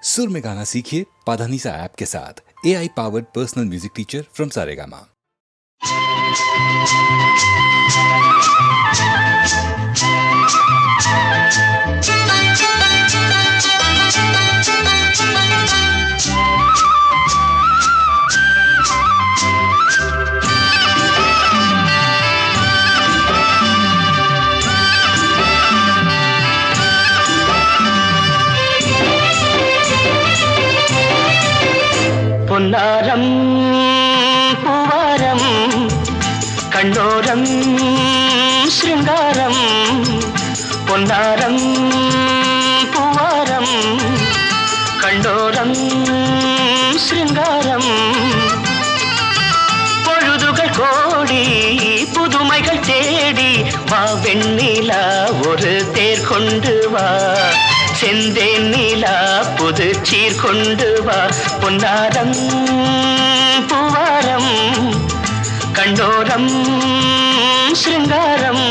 सुर में गाना सीखिए पाधानीसा ऐप के साथ। AI powered personal music teacher from Saregama. பொன்னாரம் பூவாரம் கண்ணோரம் ஸ்ருங்காரம் பொன்னாரம் பூவாரம் கண்ணோரம் ஸ்ருங்காரம் பொழுதுகள் கோடி புதுமைகள் தேடி வா வெண்ணிலா ஒரு தேர் கொண்டு வா செந்தேன் நீலா புது சீர் கொண்டு வா பொன்னாரம் பூவாரம் கண்டோரம் ஸ்ருங்காரம்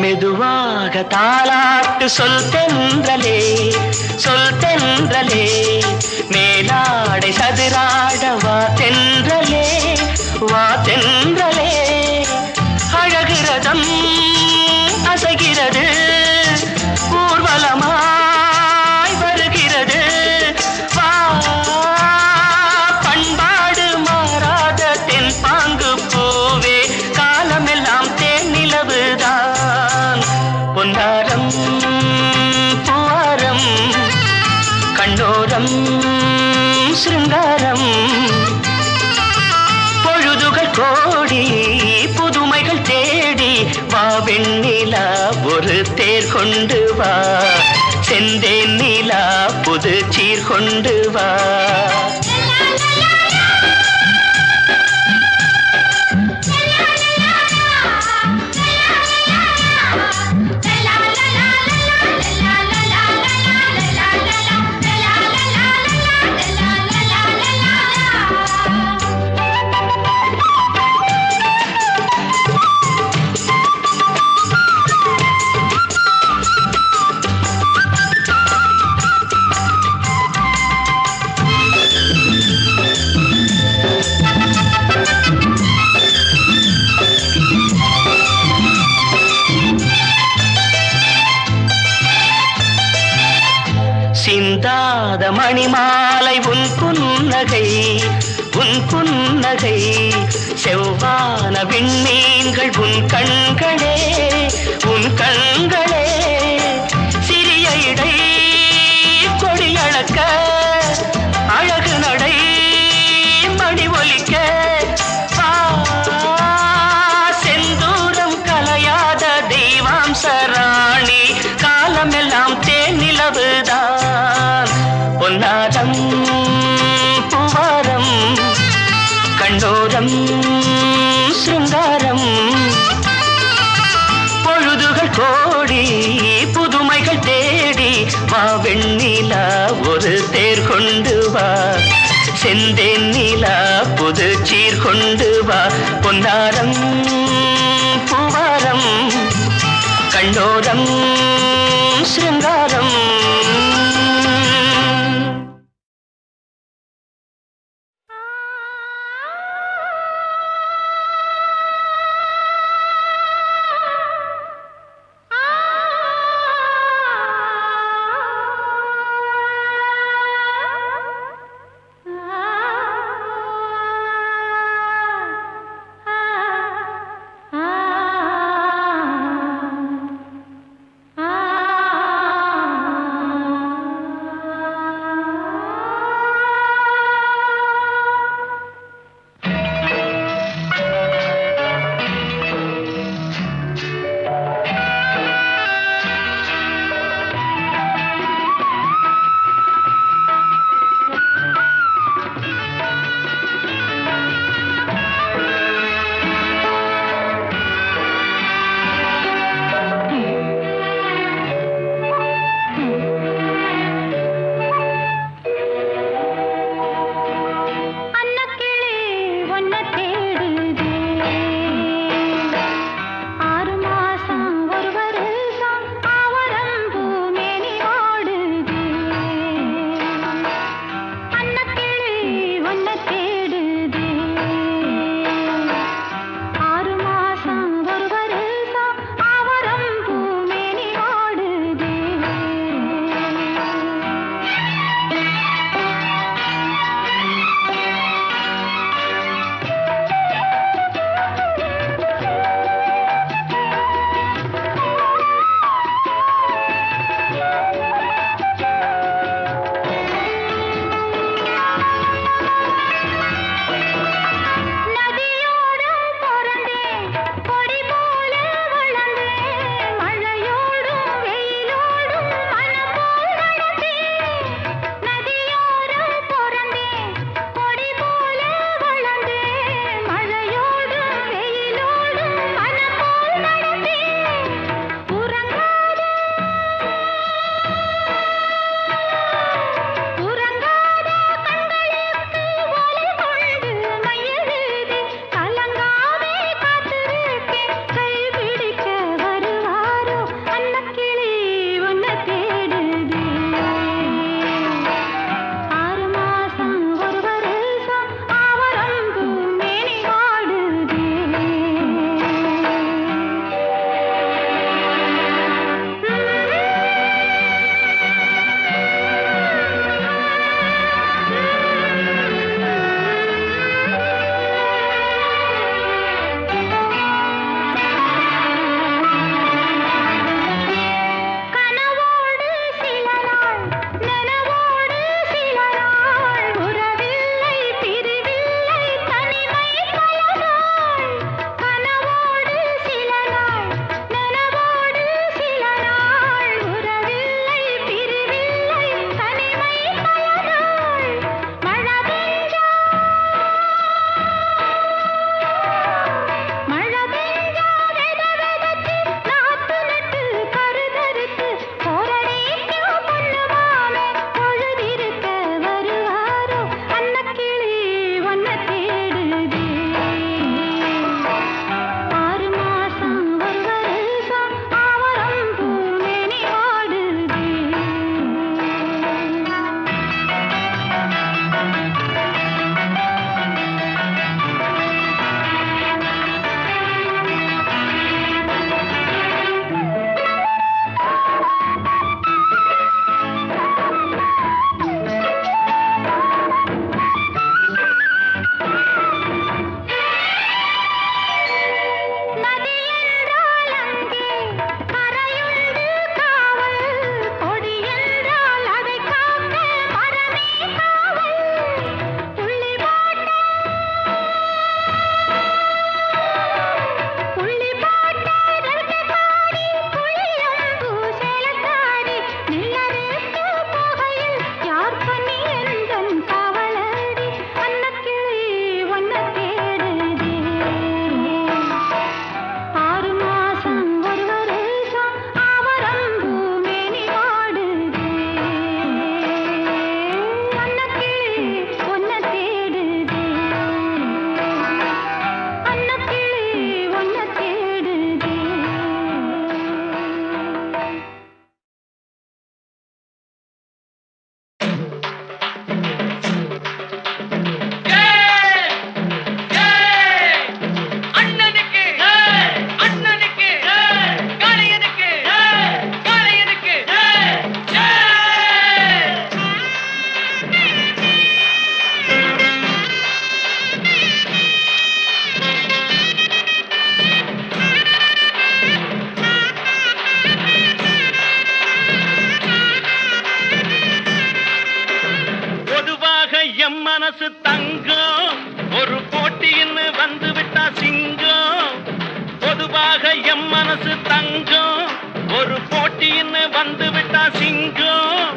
மெதுவாக தாலாட்டு சொல் தென்றலே சொல் தென்றலே மேலாடை சதுராட வா தென்றலே வா தென்றலே அழகிறதம் அசைகிறது ஊர்வலமாய் வருகிறது வா பண்பாடு மாறாத தென் பாங்கு பூவே காலமெல்லாம் தேன் நிலவுதான் பொன்னாரம் பூவாரம் கண்டோரம் ஸ்ருங்காரம் பொழுதுகள் கோடி புதுமைகள் தேடி வா வெண்ணிலா ஒரு தேர் கொண்டு வா செந்தேன் நீலா புது சீர் கொண்டு வா சிந்தாத மணிமாலை உன் புன்னகை உன் புன்னகை செவ்வான விண்மீன்கள் உன் கண்களே உன் கண்களே சிறிய இடை கொடியளக்க அழகு நடை மணி ஒலிக்க செந்தூரம் கலையாத தெய்வாம்சராணி காலமெல்லாம் தேன் நிலவுதான் பொன்னாரம் பூவாரம் கண்டோரம் ஸ்ருங்காரம் பொழுதுகள் கோடி புதுமைகள் தேடி வா வெண்ணிலா ஒரு தேர் கொண்டு வா செந்தேன் நீலா புது சீர் கொண்டு வா பொன்னாரம் பூவாரம் கண்டோரம் ஸ்ருங்காரம் மனசு தங்கம் ஒரு போட்டின்னு வந்து விட்டா சிங்கம் பொதுவாக எம் மனசு தங்கம் ஒரு போட்டின்னு வந்து விட்டா சிங்கம்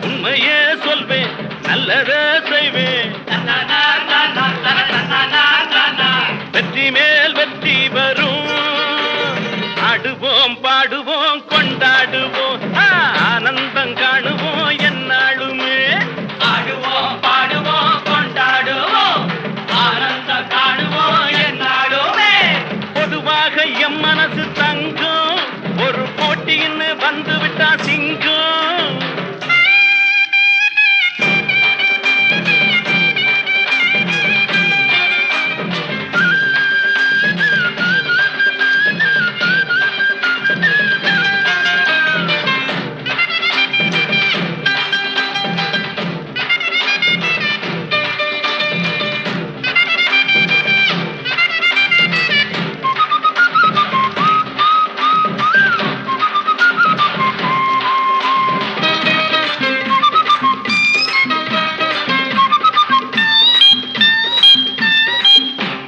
உண்மையே சொல்வேன் நல்லதே செய்வேன் வெற்றி மேல் வெற்றி வரும் ஆடுவோம் பாடுவோம் கொண்டாடுவோம் ஆனந்தம் காணுவோம் என்னாலுமே ஆடுவோம் பாடுவோம் கொண்டாடுவோம் ஆனந்தம் காணுவோம் என்னாலுமே பொதுவாக எம் மனசு தங்கம் ஒரு போட்டின்னு வந்து விட்டா சிங்கம்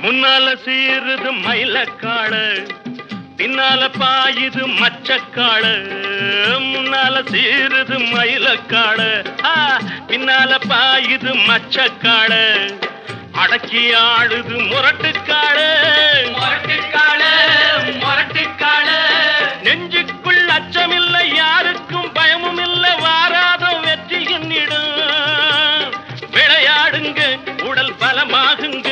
முன்னால சீருது மயிலக்காடு பின்னால பாயுது மச்சக்காடு முன்னால சீருது மயிலக்காடு பின்னால பாயுது மச்சக்காடு அடக்கி ஆடுது முரட்டுக்காடு முரட்டுக்காடு முரட்டுக்காடு நெஞ்சுக்குள் அச்சமில்லை யாருக்கும் பயமும் இல்லை வாராதம் வெற்றி என்னிடும் விளையாடுங்க உடல் பலமாகுங்க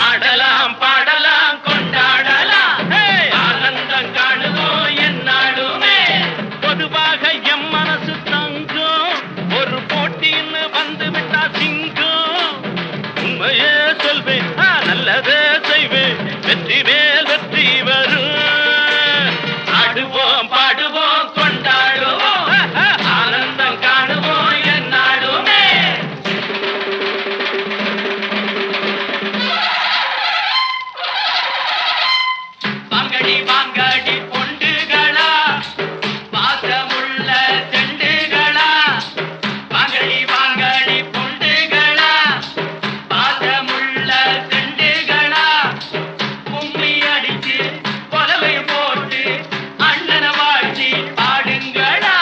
ஆடலாம் பாடலாம் கொண்டாடலாம் ஆனந்தம் காணுவோம் என்னாலுமே பொதுவாக எம் மனசு தங்கம் ஒரு போட்டின்னு வந்து விட்டா சிங்கம் உண்மையே சொல்வேன் நல்லதே செய்வேன் வெற்றி மேல் வெற்றி வரும் ஆடுவோம் பாடுவோம் கொண்டாடுவோம் ஆனந்தம் காணுவோம் என்னாலுமே வாங்கடி வாங்கடி பொண்டுகளா பாசமுள்ள செண்டுகளா வாங்கடி வாங்கடி பொண்டுகளா பாசமுள்ள செண்டுகளா கும்மி அடிச்சு கொலவை போட்டு அண்ணனை வாழ்த்தி பாடுங்களா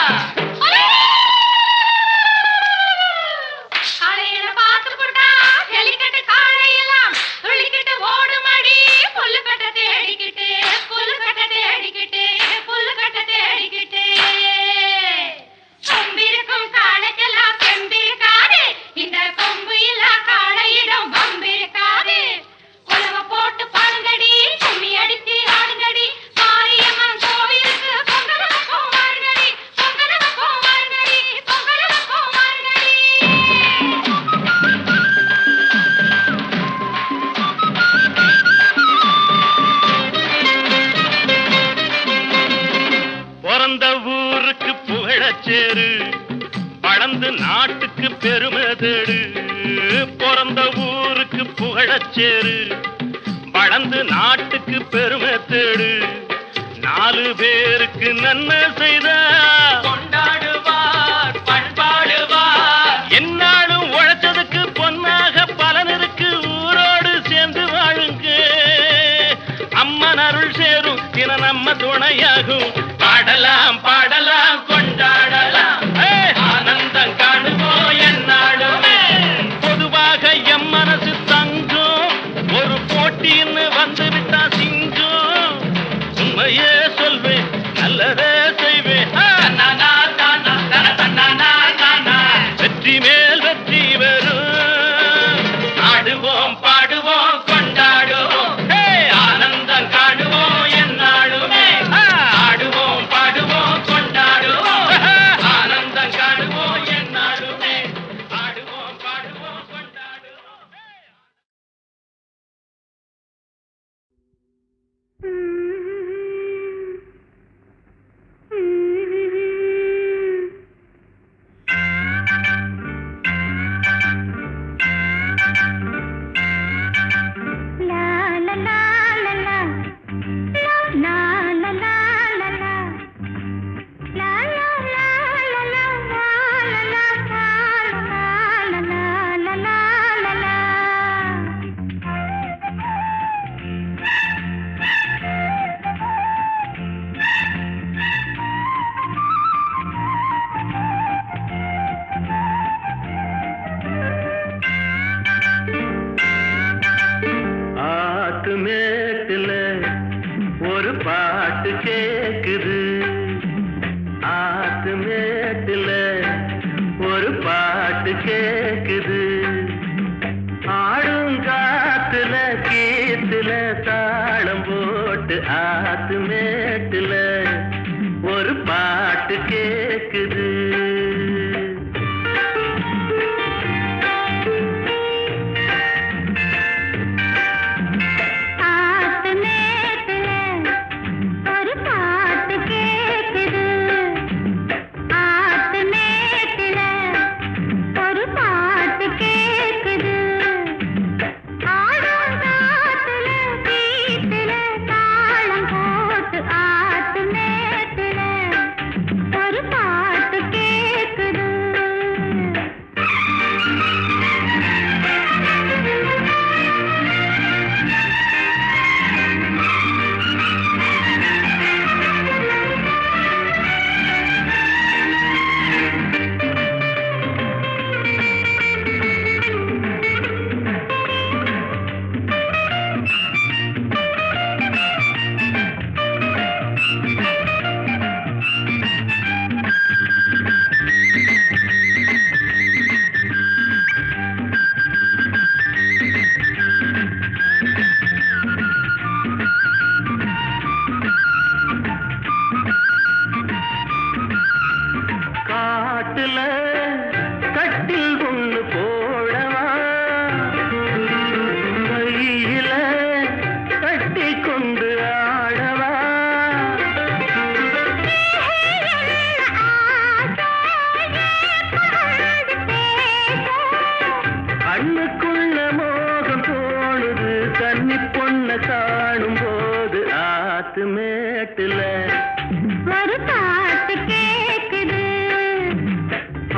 காலையில பார்த்து போட்டா ஜல்லிக்கட்டு காலையெல்லாம் துள்ளிக்கிட்டு ஓடுமடி புல்லுக்கட்டை தேடிக்கிட்டு புல்லுக்கட்டை தேடிக்கிட்டு புல்லுக்கட்டை தேடிக்கிட்டு கொம்பிருக்கும் காளைக்கெல்லாம் செம்பிருக்காது இந்த கொம்பு இல்லா காளையிடம் வம்பிருக்காது உலக போட்டு பாடுங்கடி கும்மி அடித்து ஆடுங்கடி மாரியம்மன் கோவிலுக்கு பொங்கலுக்கும் வாருங்கடி பொங்கலுக்கும் வாருங்கடி பொங்கலுக்கும் வாருங்கடி பிறந்த ஊருக்கு புகழச்சேரு வளர்ந்து நாட்டுக்கு பெருமை தேடு பிறந்த ஊருக்கு புகழச்சேரு வளர்ந்து நாட்டுக்கு பெருமை தேடு நாலு பேருக்கு நன்மை செய்த கொண்டாடுவார் பண்பாடுவார் என்னாலும் உழைச்சதுக்கு பொன்னாக பலன் இருக்கு ஊரோடு சேர்ந்து வாழுங்க அம்மன் அருள் சேரும் தின நம்ம துணையாகும் பாடலாம் பாடலாம் கொண்டாடலாம் ஆனந்தம் காணுவோம் என்னாலுமே பொதுவாக எம் மனசு தங்கம் ஒரு போட்டின்னு வந்து விட்டா சிங்கம் உண்மையே சொல்வேன் நல்லதே செய்வேன் தன்னானா தானா தன தன்னானா தானா வெற்றி மேல் வெற்றி வரும் ஆடுவோம் பாடுவோம் கொண்டாடுவோம் ஆனந்தம் காணுவோம் என்னாலுமே ஆடுவோம் பாடுவோம் கொண்டாடுவோம் மேட்டுல ஒரு பாட்டு கேக்குது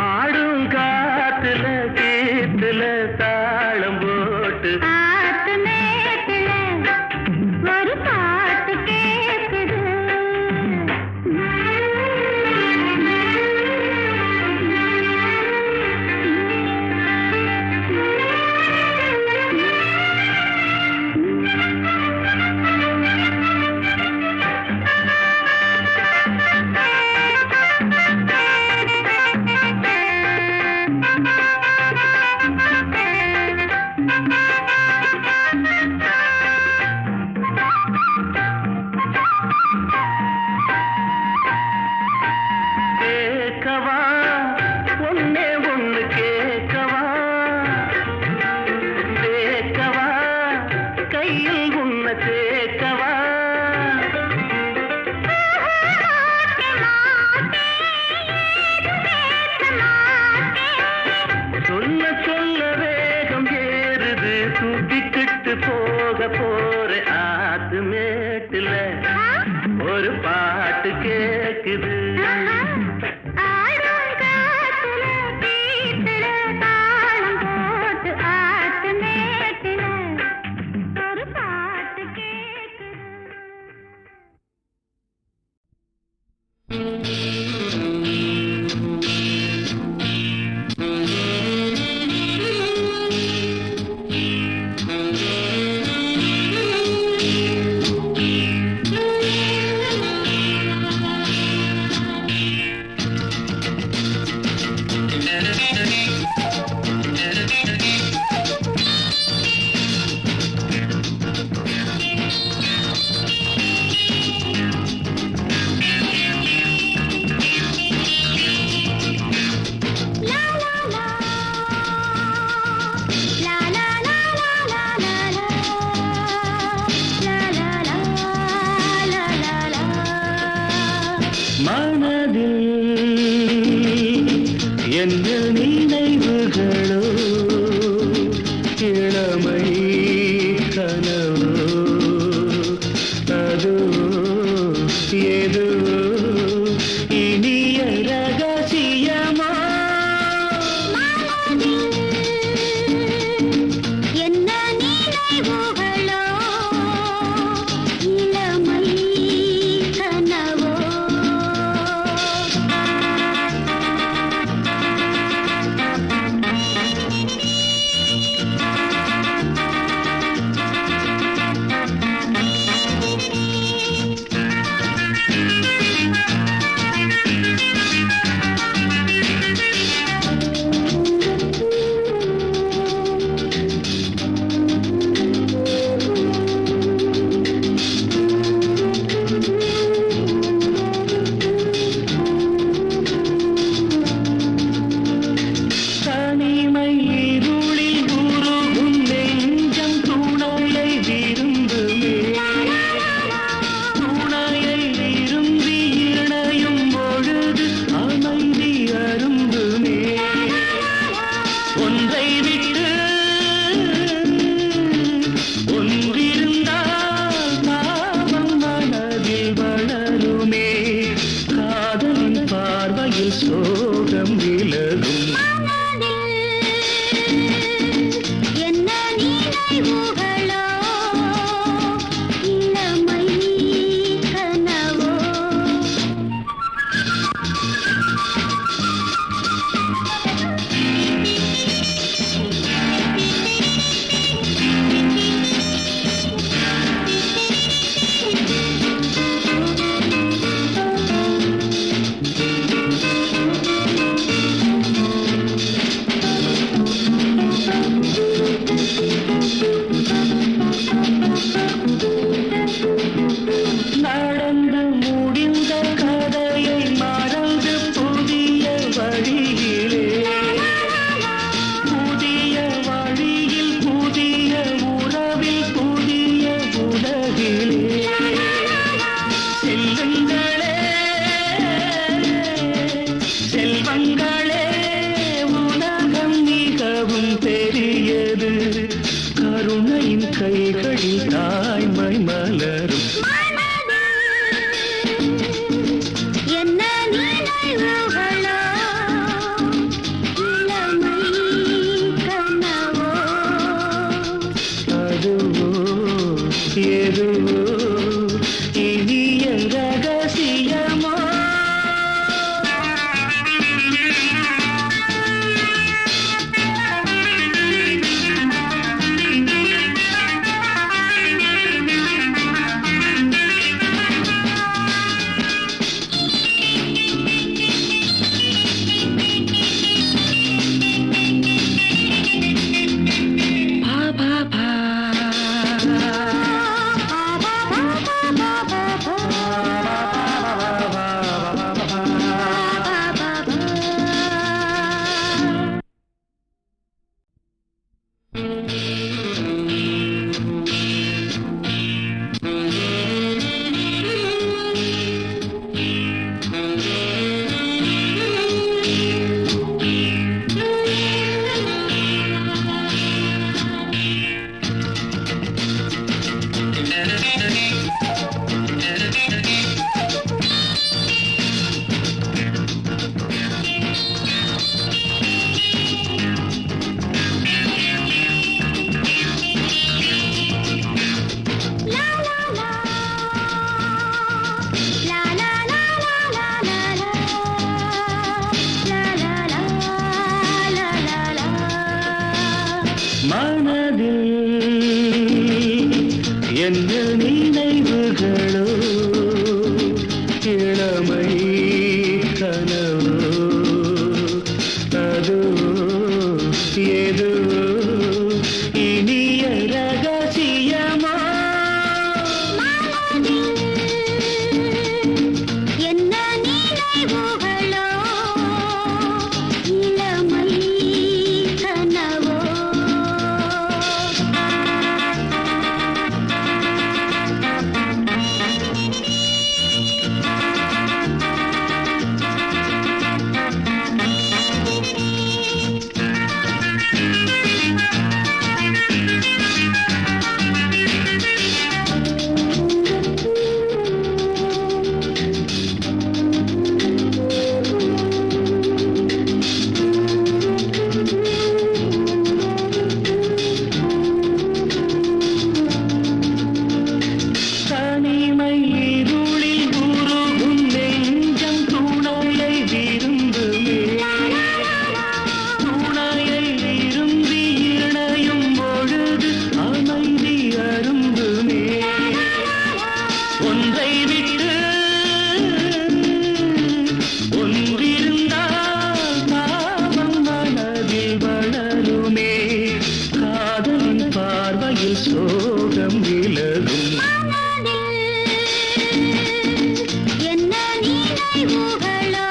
ஆடும் காத்துல கீத்துல தாளம் போட்டு ஆத்து மேட்டுல ஒரு பாட்டு கேக்குது கேட்கவா ஒன்னே ஒண்ணு கேட்கவா கேட்கவா கையில் உன்னை கேட்கவா சொல்ல சொல்ல வேகம் ஏறுது தூக்கிக்கிட்டு போக போற ஆத்து மேட்டுல ஒரு பாட்டு கேக்குது ஆடும் காத்துல கீத்துல தாளம் போட்டு ஆத்து மேட்டுல ஒரு பாட்டு கேக்குது என்ன நினைவுகளோ இளமை கனவோ அதோ ஏதோ இனிய ரகசியமா என்ன நினைவுகளோ இளமை கனவோ தனிமை இருளில் உருகும் நெஞ்சம் துணையை விரும்புமே துணையை விரும்பி இணையும் பொழுது அமைதி அரும்புமே ஒன்றை விட்டு ஒன்றிருந்தால் தாபம் மனதில் வளருமே காதலின் பார்வையில் சோகம் விலகும் என்ன நினைவுகளோ இளமை கனவோ நடந்து முடிந்த கதையை மறந்து புதிய வழியிலே புதிய வழியில் புதிய உறவில் புதிய உலகிலே செல்லுங்களே செல்வங்களே உலகம் மிகவும் பெரியது கருணையின் கைகளில் தாய்மை மலரும் மனதில் என்ன நினைவுகளோ இளமை கனவோ அதோ ஏதோ இனிய ரகசியமா என்ன நினைவுகளோ இளமை கனவோ தனிமை இருளில் உருகும் நெஞ்சம் துணையை விரும்புமே துணையை விரும்பி இணையும் பொழுது அமைதி அரும்புமே ஒன்றை விட்டு ஒன்றிருந்தால் தாபம் மனதில் வளருமே காதலின் பார்வையில் சோகம் விலகும் என்ன நினைவுகளோ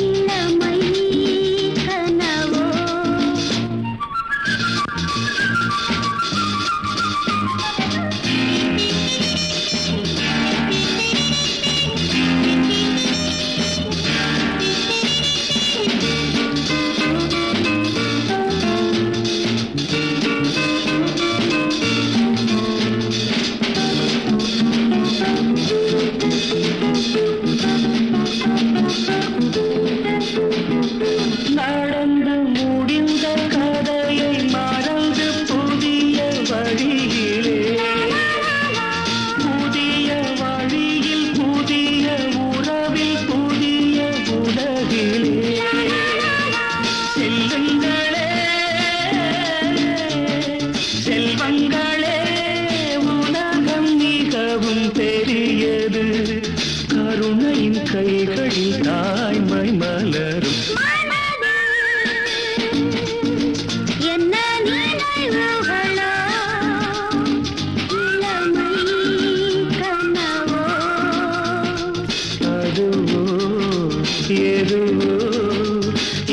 இளமை கனவோ நடந்து முடிந்த கதையை மறந்து புதிய வழியிலே புதிய வழியில் புதிய உறவில் புதிய உலகிலே செல்லுங்களே செல்வங்களே உலகம் மிகவும் பெரியது கருணையின் கைகளில் தாய்மை மலரும் என்ன நினைவுகளோ இளமை கனவோ அதுவோ எதுவோ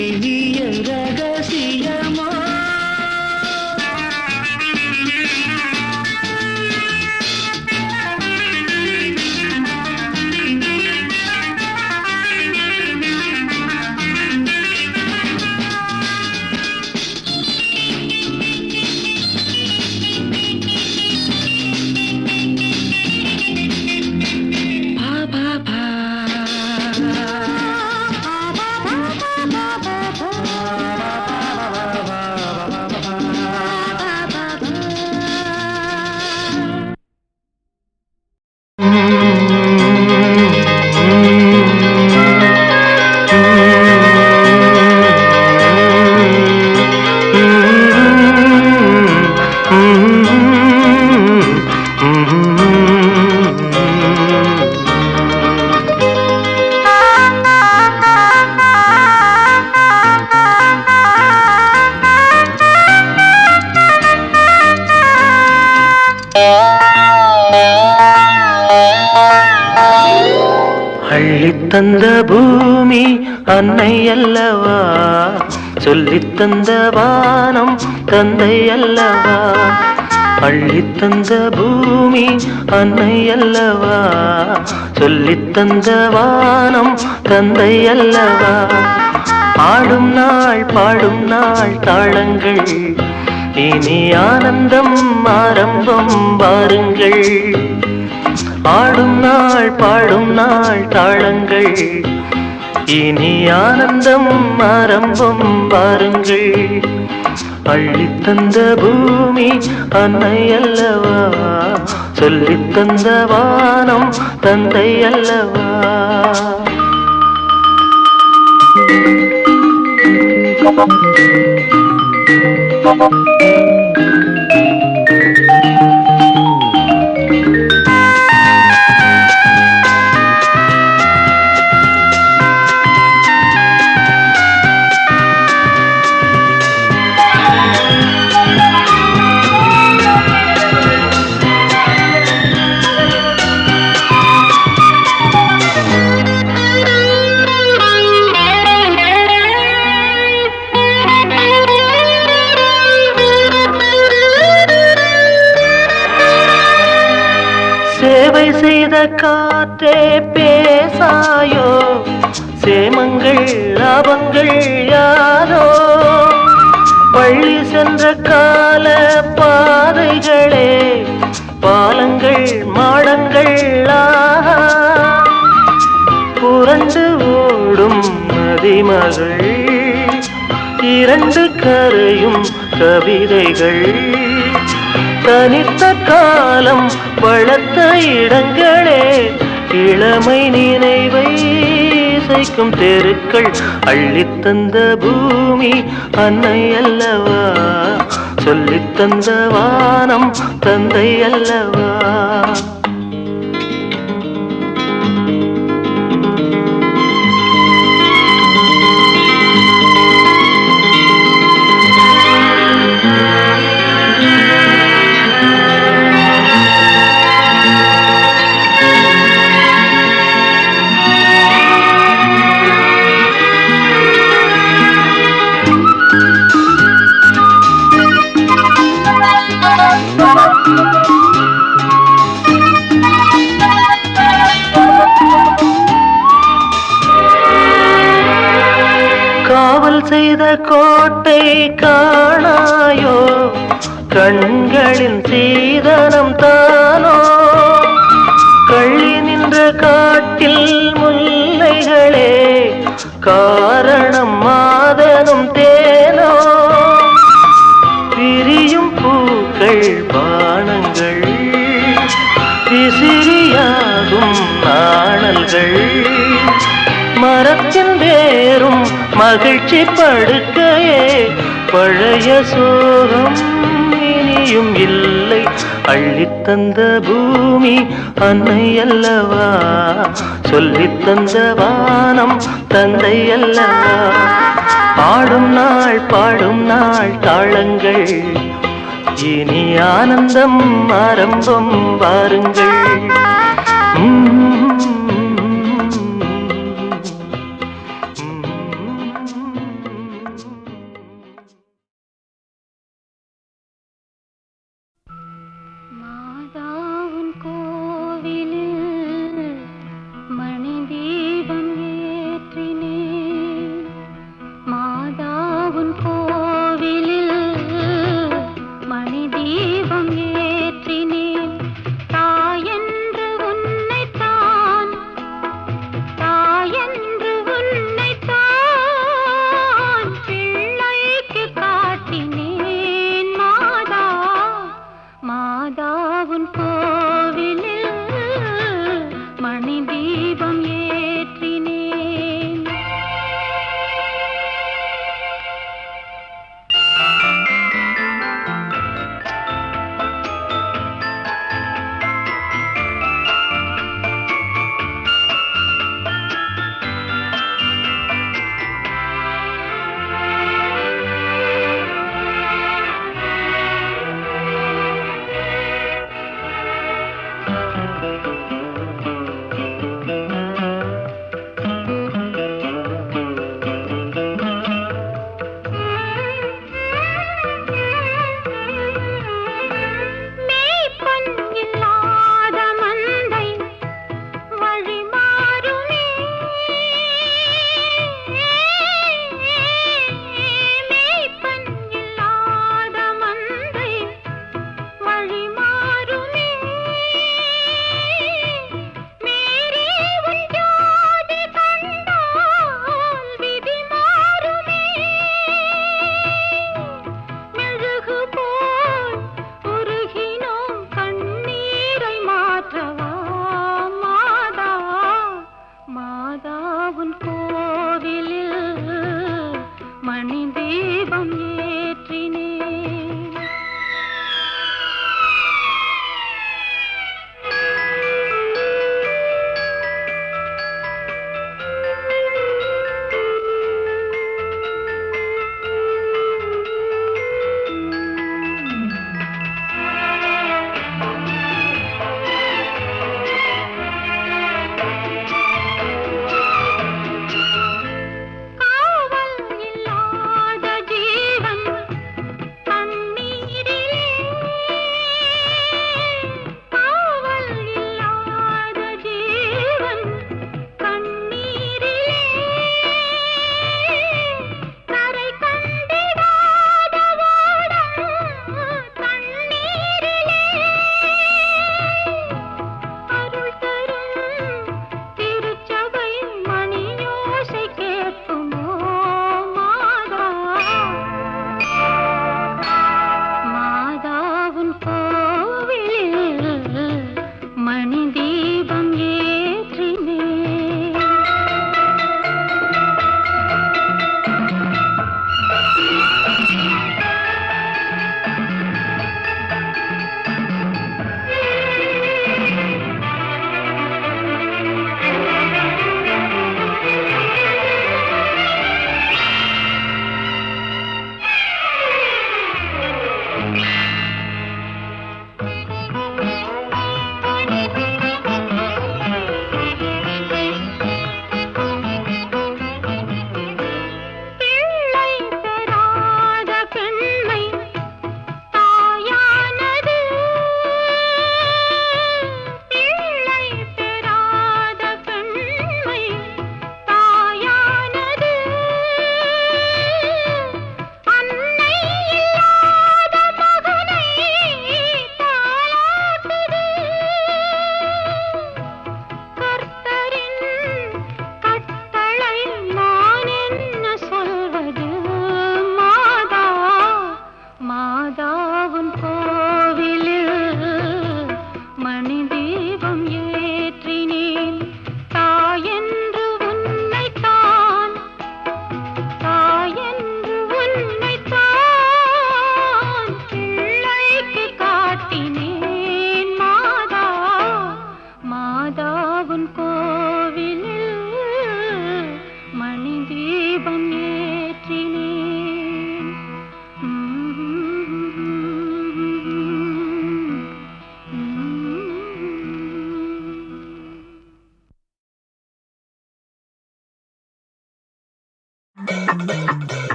இனிய ரகசியமோ அள்ளித்தந்த பூமி அன்னை அல்லவா சொல்லித்தந்த வானம் தந்தை அல்லவா அள்ளித்தந்த பூமி அன்னை அல்லவா சொல்லித்தந்த வானம் தந்தை அல்லவா ஆடும் நாள் பாடும் நாள் தாளங்கள் இனி ஆனந்தம் ஆரம்பம் வாருங்கள் ஆடும் நாள் பாடும் நாள் தாளங்கள் இனி ஆனந்தம் ஆரம்பம் வாருங்கள் அள்ளித்தந்த பூமி அன்னை அல்லவா சொல்லித்தந்த வானம் தந்தை அல்லவா சேவை செய்த காற்றே பேசாயோ, சேமங்கள் லாபங்கள் யாரோ, பள்ளி சென்ற கால பாதைகளே பாலங்கள் மாடங்கள் ஆஹா, புரண்டு ஓடும் நதிமகள் இரண்டு கரையும் கவிதைகள், தனித்த காலம் வளர்த்த இடங்களே இளமை நினைவை இசைக்கும் தெருக்கள், அள்ளித்தந்த பூமி அன்னை அல்லவா, சொல்லித்தந்த வானம் தந்தை அல்லவா. காவல் செய்த கோட்டை காணாயோ, கண்களின் சீதனம் தானோ, கள்ளி நின்ற காட்டில் முல்லைகளே காரணம் மாதனும் தேனோ, விரியும் பூக்கள் பானங்கள் விசிறியாகும் நாணல்கள், மரத்தின் வேரும் மகிழ்ச்சி படுக்கையே பழைய சோகம் இனியும் இல்லை, அள்ளித்தந்த பூமி அன்னை அல்லவா, சொல்லித்தந்த வானம் தந்தை அல்லவா. ஆடும் நாள் பாடும் நாள் தாளங்கள், இனி ஆனந்தம் ஆரம்பம் வாருங்கள். மாதாவின் கோவிலில் மணி தீபம் ஏற்றினேன், மாதாவின் கோவிலில் மணி தீபம் ஏற்றினேன், தாயென்று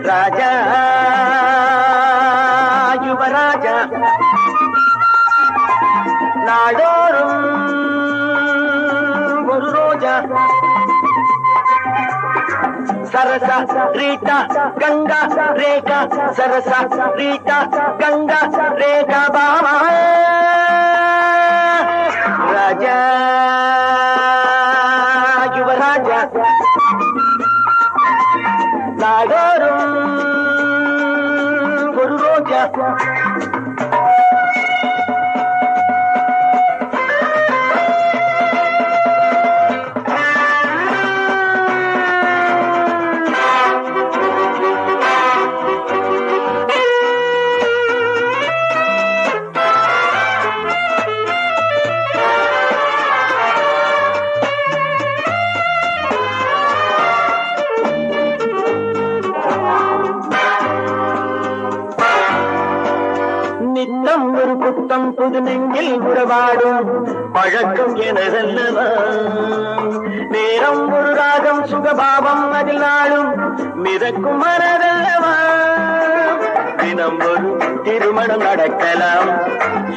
ராஜா யுவராஜா நாடோறும் ஒரு ரோஜா சரசா ரீட்டா கங்கா ரேகா சரசா ரீட்டா கங்கா ரேகா பாமா ராஜா யுவராஜா நாடோறும் ஒரு ரோஜா நித்தம் ஒரு புத்தம் புது நெஞ்சில் உறவாடும் பழக்கம் எனதல்லவா நேரம் ஒரு ராகம் சுகபாவம் அதில் நாளும் மிதக்கும் மனதல்லவா தினம் ஒரு திருமணம் நடக்கலாம்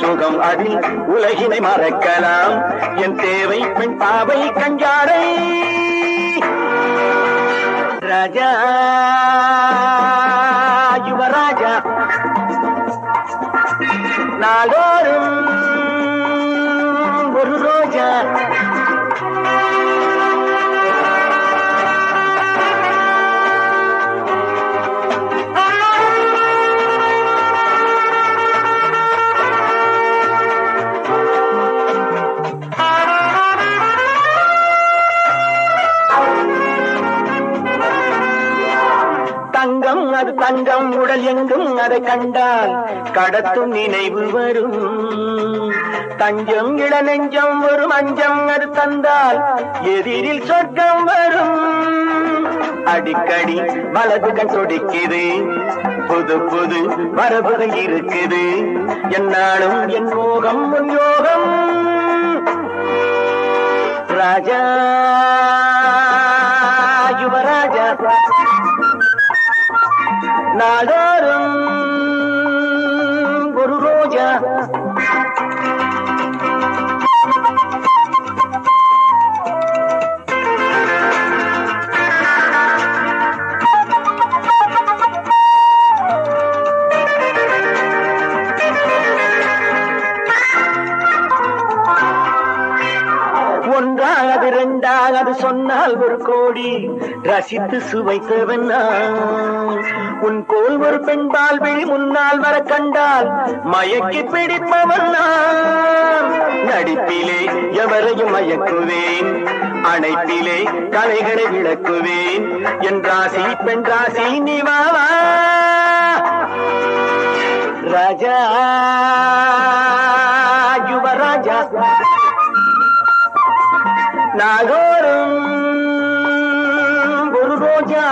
சுகம் அதில் உலகினை மறக்கலாம் என் தேவை பெண் பாவை கஞ்சாரை ராஜா யுவராஜா நாடோறும் ஒரு ரோஜா தங்கம் அது தங்கம் உடல் எங்கும் அதை கண்டால் கடத்தும் நினைவு வரும் தஞ்சம் இள நெஞ்சம் ஒரு மஞ்சம் அது தந்தால் எதிரில் சொர்க்கம் வரும் அடிக்கடி வலது கண் துடிக்குது புது புது மரபுகள் இருக்குது என்னாலும் என் மோகம் உன் யோகம் ராஜா யுவராஜா நாடோறும் ஒரு ரோஜா ஒன்றாவது இரண்டாவது சொன்னால் ஒரு கோடி ரசித்து சுவைத்தவன் உன் போல் ஒரு பெண்பால் விழி முன்னால் வர கண்டால் மயக்கி பிடிப்பவன் நடிப்பிலே எவரையும் மயக்குவேன் அணைப்பிலே கலைகளை விளக்குவேன் என் ராசி பெண் ராசி நிவாவா ராஜா யுவராஜா நாடோறும் ஒரு ரோஜா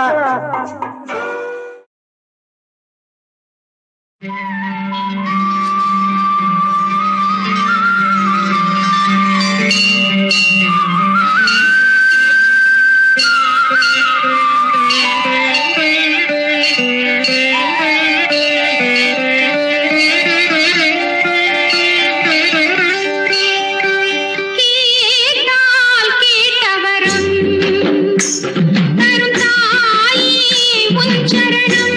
தரும் தாயே உன் சரணம்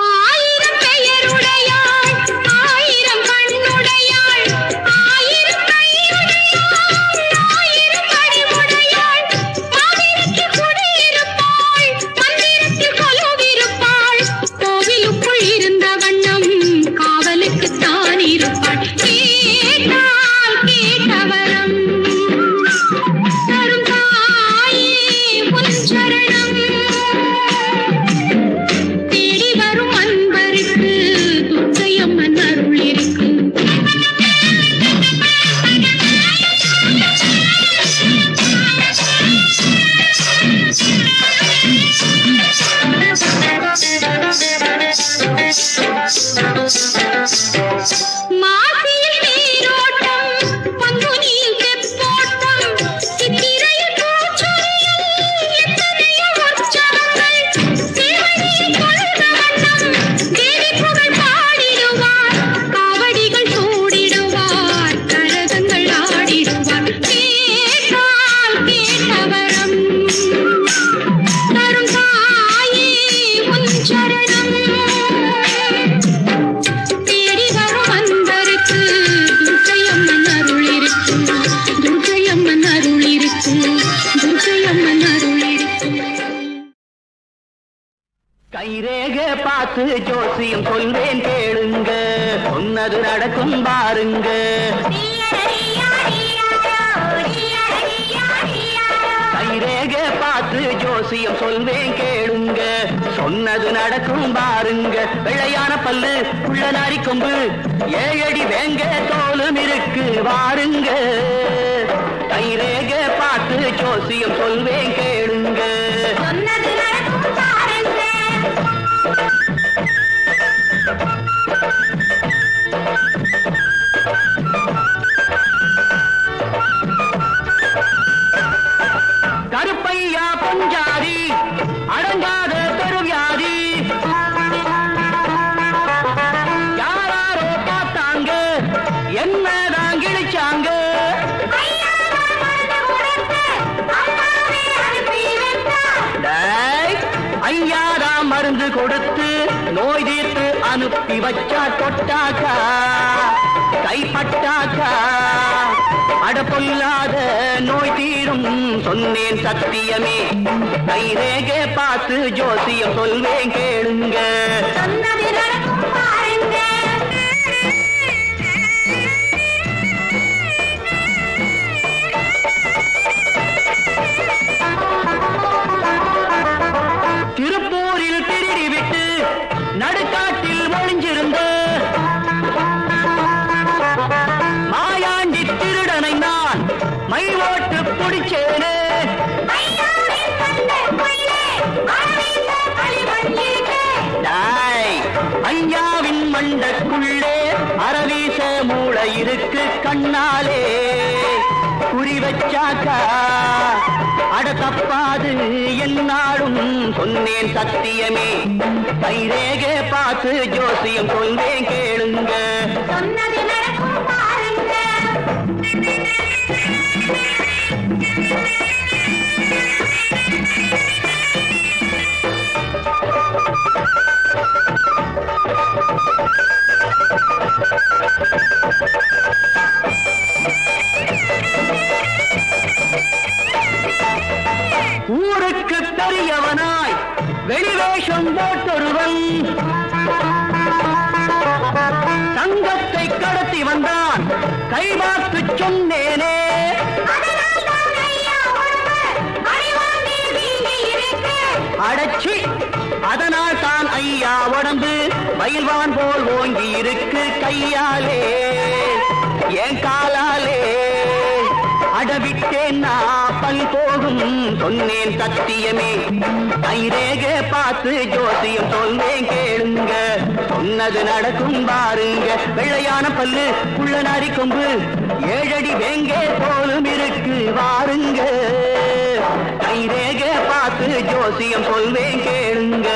ஆயிரம் பெயருடையாள் ஆயிரம் கண்ணுடையாள் ஆயிரம் கையுடையாள் ஆயிரம் கடிமுடையாள் மாவிற்கு குடியிருப்பாள் மந்திரத்தில் கொலுவிருப்பாள் கோவிலுக்குள் இருந்த வண்ணம் காவலுக்கு தான் இருப்பாள் கேட்டால் கேட்டவரம் தரும் தாயே உன் சரணம் தேடி வரும் அன்பருக்கு துர்க்கையம்மன் அருள் இருக்கு மாசியில் நீரோட்டம் பங்குனியில் தெப்போட்டம் சித்திரையில் பூச்சொரியில் எத்தனையோ உற்சவங்கள் சேவடியில் தொழுத வண்ணம் தேவி புகழ் பாடிடுவார் காவடிகள் சூடிடுவார் கரகங்கள் ஆடிடுவார் கேட்டால் கேட்டவரம் தரும் தாயே உன் சரணம் தேடி வரும் அன்பருக்கு துர்க்கையம்மன் அருள் இருக்கு துர்க்கையம்மன் அருள் இருக்கு துர்க்கையம்மன் அருள் இருக்கு கைரேக பார்த்து ஜோசியம் சொல்வேன் கேளுங்க, சொன்னது நடக்கும் பாருங்க. கைரேக பார்த்து ஜோசியம் சொல்வேன் கேளுங்க, சொன்னது நடக்கும் பாருங்க. வெள்ளையான பல்லு உள்ள நாரி கொம்பு 7 அடி வேங்க தோலும் இருக்கு வாருங்க. கைரேக பார்த்து ஜோசியம் சொல்வேன் கேளுங்க. சொன்னது நடக்கும் பாருங்க. கருப்பையா பஞ்சாதி அடங்காத பெருவியாதி யாரோ பார்த்தாங்க என்னதான் கிழிச்சாங்க. டேய், ஐயாதான் மருந்து கொடுத்து நோய் தீர்த்து அனுப்பி வச்சா தொட்டாக்கா கைப்பட்டாக்கா அட பொல்லாத நோய் தீரும் சொன்னேன் சத்தியமே. கைரேகே பார்த்து ஜோசியம் சொல்வேன் கேளுங்க. சொன்னது நடக்கும் பாருங்க. திருப்பூரில் திருடி விட்டு நடுக்காட்டில் ஒளிஞ்சிருந்த மாயாண்டி திருடனை நான் மை ஓட்டு பிடிச்சேனே. டேய், ஐயாவின் மண்டக்குள்ளே அரவீச மூளை இருக்கு கண்ணாலே குறி வச்சாக்கா அட தப்பாது என்னாலும் சொன்னேன் சத்தியமே. கைரேகே பார்த்து ஜோசியம் சொல்வேன் கேளுங்க. சொன்னது நடக்கும் பாருங்க. ஊருக்கு பெரியவனாய் வெளிவேஷம் போட்டொருவன் தங்கத்தை கடத்தி வந்தான் கைவாக்கு சொன்னேனே. அடச்சி, அதனால் தான் ஐயா உடம்பு மயில்வான் போல் ஓங்கி இருக்கு கையாலே என் காலாலே அடவிட்டேன் நான் பல் போகும் சொன்னேன் சத்தியமே. கைரேகே பார்த்து ஜோசியம் சொல்வேன் கேளுங்க. சொன்னது நடக்கும் பாருங்க. வெள்ளையான பல்லு உள்ள நாரி கொம்பு 7 அடி வேங்கே போலும் இருக்கு வாருங்க. கைரேகே பார்த்து ஜோசியம் சொல்வேன் கேளுங்க.